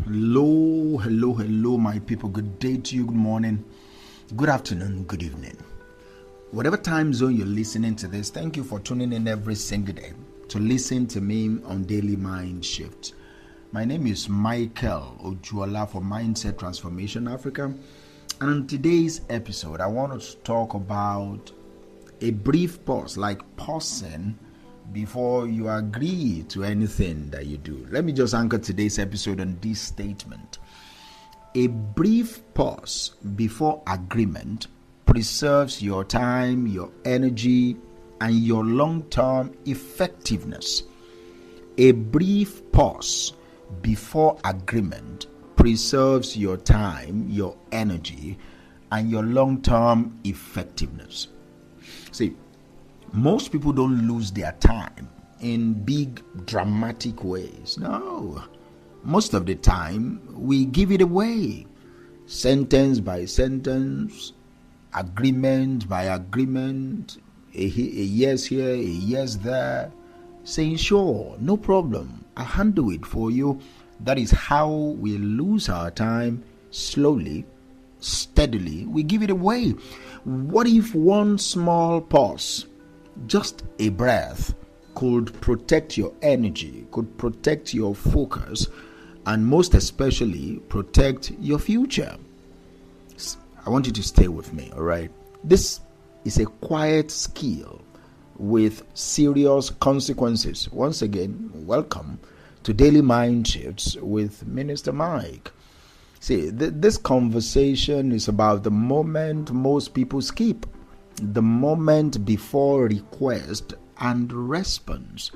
Hello, my people. Good day to you, good morning, good afternoon, good evening. Whatever time zone you're listening to this, thank you for tuning in every single day to listen to me on Daily Mind Shift. My name is Michael Ojuola for Mindset Transformation Africa. And on today's episode, I want to talk about a brief pause, like pausing before you agree to anything that you do. Let me just anchor today's episode on this statement. A brief pause before agreement preserves your time, your energy, and your long-term effectiveness. A brief pause before agreement preserves your time, your energy, and your long-term effectiveness. See, most people don't lose their time in big dramatic ways. No. Most of the time, we give it away. Sentence by sentence, agreement by agreement, a yes here, a yes there, saying, sure, no problem, I'll handle it for you. That is how we lose our time slowly, steadily. We give it away. What if one small pause, just a breath, could protect your energy, could protect your focus, and most especially protect your future? I want you to stay with me, all right? This is a quiet skill with serious consequences. Once again, welcome to Daily Mind Shifts with Minister Mike. See, this conversation is about the moment most people skip. The moment before request and response.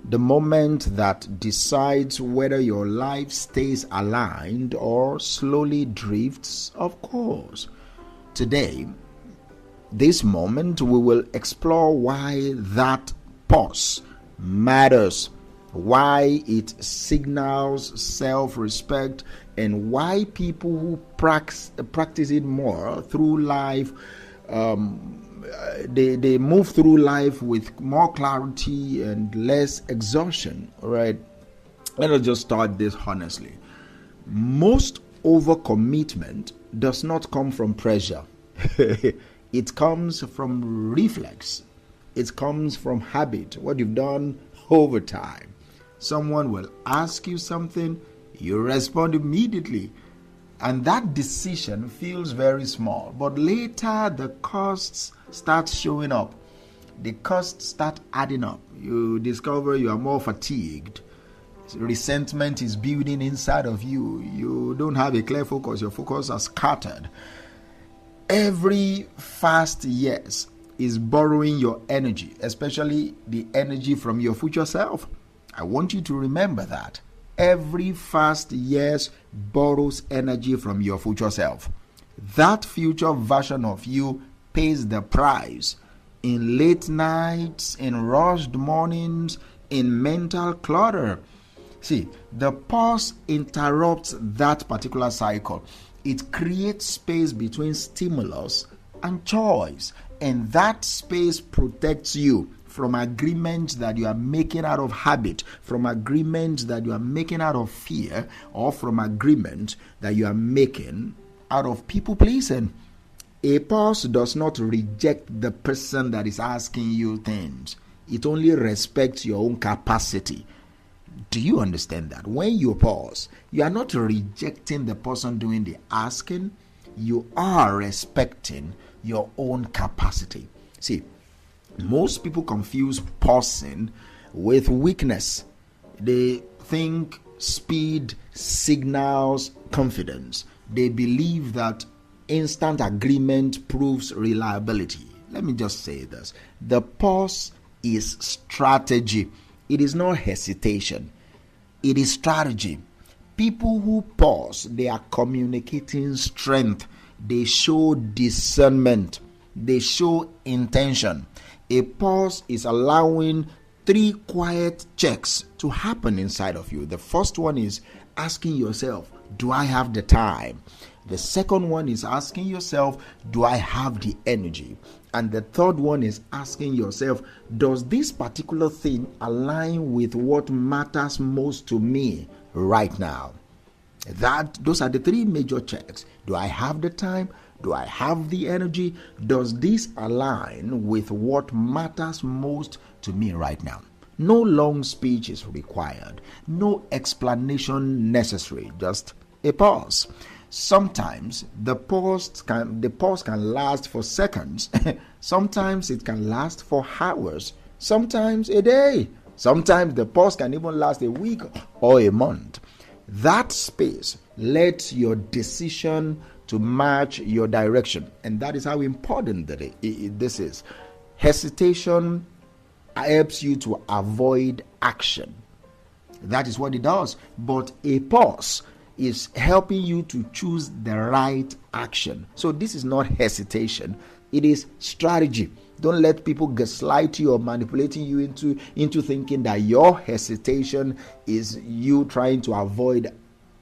The moment that decides whether your life stays aligned or slowly drifts off course. Today, this moment, we will explore why that pause matters, why it signals self-respect, and why people who practice it more through life they move through life with more clarity and less exhaustion. All right, let us just start this honestly. Most overcommitment does not come from pressure. It comes from reflex. It comes from habit, what you've done over time. Someone will ask you something, you respond immediately. And that decision feels very small, but later the costs start showing up. The costs start adding up. You discover you are more fatigued. Resentment is building inside of you. You don't have a clear focus. Your focus is scattered. Every fast yes is borrowing your energy, especially the energy from your future self. I want you to remember that. Every fast yes borrows energy from your future self. That future version of you pays the price in late nights, in rushed mornings, in mental clutter. See, the pause interrupts that particular cycle. It creates space between stimulus and choice, and that space protects you from agreements that you are making out of habit, from agreements that you are making out of fear, or from agreements that you are making out of people pleasing. A pause does not reject the person that is asking you things. It only respects your own capacity. Do you understand that? When you pause, you are not rejecting the person doing the asking. You are respecting your own capacity. See, most people confuse pausing with weakness. They think speed signals confidence. They believe that instant agreement proves reliability. Let me just say this. The pause is strategy. It is not hesitation. It is strategy. People who pause, they are communicating strength. They show discernment. They show intention. A pause is allowing 3 quiet checks to happen inside of you. The first one is asking yourself, do I have the time? The second one is asking yourself, do I have the energy? And the third one is asking yourself, does this particular thing align with what matters most to me right now? Those are the three major checks. Do I have the time? Do I have the energy? Does this align with what matters most to me right now? No long speech is required. No explanation necessary. Just a pause. Sometimes the pause can last for seconds. Sometimes it can last for hours. Sometimes a day. Sometimes the pause can even last a week or a month. That space lets your decision to match your direction. And that is how important this is. Hesitation helps you to avoid action. That is what it does. But a pause is helping you to choose the right action. So this is not hesitation. It is strategy. Don't let people gaslight you or manipulating you into thinking that your hesitation is you trying to avoid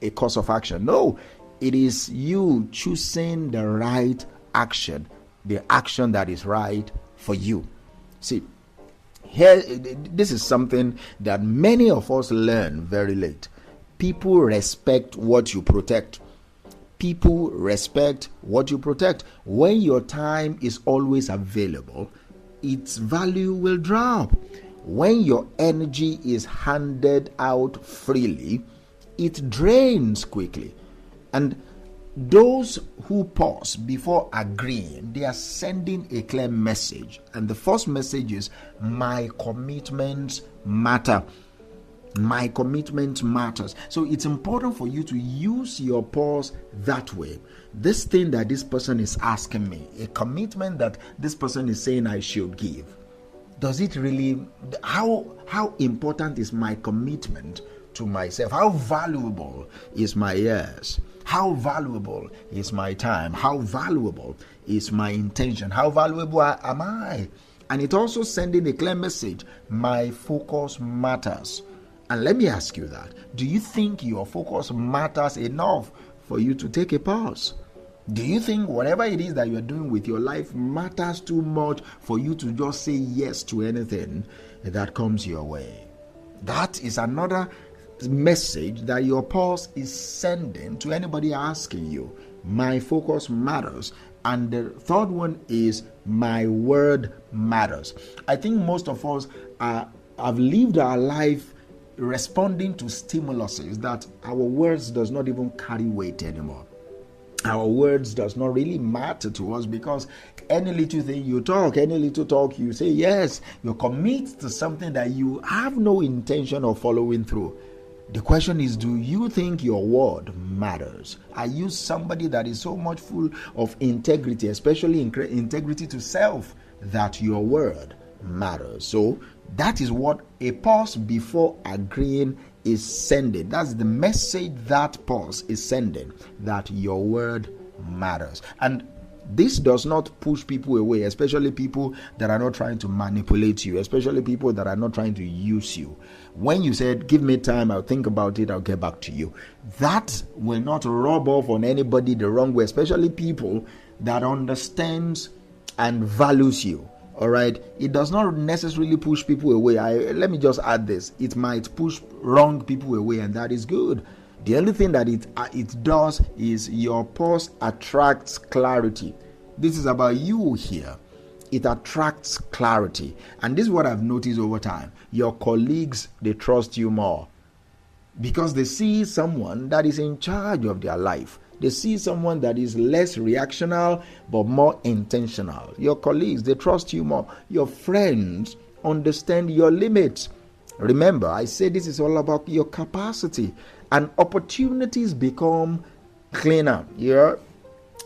a course of action. No, it is you choosing the right action, the action that is right for you. See, here, this is something that many of us learn very late. People respect what you protect. People respect what you protect. When your time is always available, its value will drop. When your energy is handed out freely, it drains quickly. And those who pause before agreeing, they are sending a clear message. And the first message is, my commitments matter. My commitment matters. So it's important for you to use your pause that way. This thing that this person is asking me, a commitment that this person is saying I should give, does it really, how important is my commitment to myself? How valuable is my years? How valuable is my time? How valuable is my intention? How valuable am I? And it also sending a clear message, my focus matters. And let me ask you that. Do you think your focus matters enough for you to take a pause? Do you think whatever it is that you are doing with your life matters too much for you to just say yes to anything that comes your way? That is another message that your pause is sending to anybody asking you. My focus matters. And the third one is, my word matters. I think most of us have lived our life responding to stimuluses that our words does not even carry weight anymore. Our words does not really matter to us, because any little thing you talk, any little talk you say yes, you commit to something that you have no intention of following through. The question is, do you think your word matters? Are you somebody that is so much full of integrity, especially integrity to self, that your word matters? So that is what a pause before agreeing is sending. That's the message that pause is sending, that your word matters. And this does not push people away, especially people that are not trying to manipulate you, especially people that are not trying to use you. When you said, give me time, I'll think about it, I'll get back to you, that will not rub off on anybody the wrong way, especially people that understands and values you. All right, it does not necessarily push people away. Let me just add this: it might push wrong people away, and that is good. The only thing that it does is your pause attracts clarity. This is about you here. It attracts clarity, and this is what I've noticed over time. Your colleagues, they trust you more because they see someone that is in charge of their life. They see someone that is less reactional but more intentional. Your colleagues, they trust you more. Your friends understand your limits. Remember, I say this is all about your capacity, and opportunities become cleaner.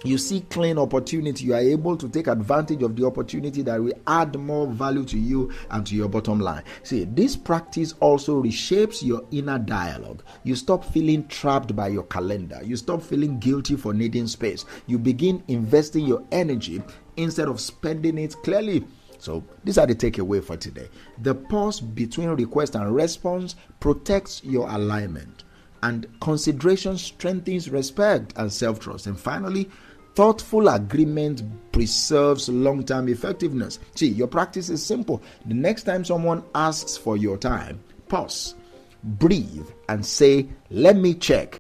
You see clean opportunity, you are able to take advantage of the opportunity that will add more value to you and to your bottom line. See, this practice also reshapes your inner dialogue. You stop feeling trapped by your calendar. You stop feeling guilty for needing space. You begin investing your energy instead of spending it clearly. So these are the takeaway for today. The pause between request and response protects your alignment, and consideration strengthens respect and self-trust. And finally, thoughtful agreement preserves long-term effectiveness. See, your practice is simple. The next time someone asks for your time, pause, breathe, and say, let me check.